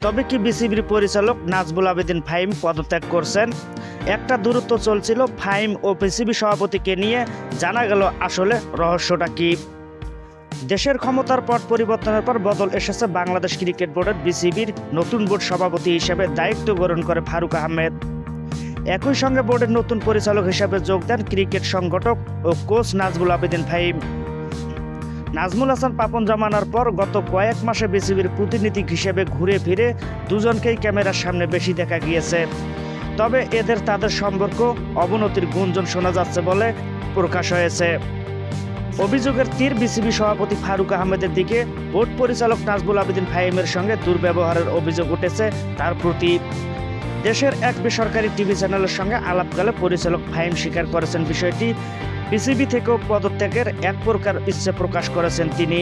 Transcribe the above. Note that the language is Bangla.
তবে কি বিসিবির পরিচালক নাজমুল আবেদিন ফাহিম পদত্যাগ করছেন? একটা দূরত্ব চলছিল ফাহিম ও বিসিবি সভাপতিকে নিয়ে, জানা গেল আসলে রহস্যটা কি। দেশের ক্ষমতার পট পরিবর্তনের পর বদল এসেছে বাংলাদেশ ক্রিকেট বোর্ডের। বিসিবির নতুন বোর্ড সভাপতি হিসেবে দায়িত্ব গ্রহণ করে ফারুক আহমেদ। একই সঙ্গে বোর্ডের নতুন পরিচালক হিসেবে যোগ দেন ক্রিকেট সংগঠক ও কোচ নাজমুল আবেদিন ফাহিম। নাজমুল হাসান পাপন জমানার পর গত কয়েক মাসে বিসিবির প্রতিনিধি হিসেবে ঘুরে ফিরে দুজনকেই ক্যামেরার সামনে বেশি দেখা গিয়েছে। তবে তাদের সম্পর্ক অবনতির গুঞ্জন শোনা যাচ্ছে বলে প্রকাশ হয়েছে। অভিযোগের তীর বিসিবি সভাপতি ফারুক আহমেদের দিকে। বোর্ড পরিচালক নাজমুল আবেদিন ফাহিমের সঙ্গে দুর্ব্যবহারের অভিযোগ উঠেছে তার প্রতি। দেশের এক বেসরকারি টিভি চ্যানেলের সঙ্গে আলাপকালে পরিচালক ফাহিম স্বীকার করেছেন বিষয়টি। বিসিবি থেকেও পদত্যাগের এক প্রকার ইচ্ছে প্রকাশ করেছেন তিনি।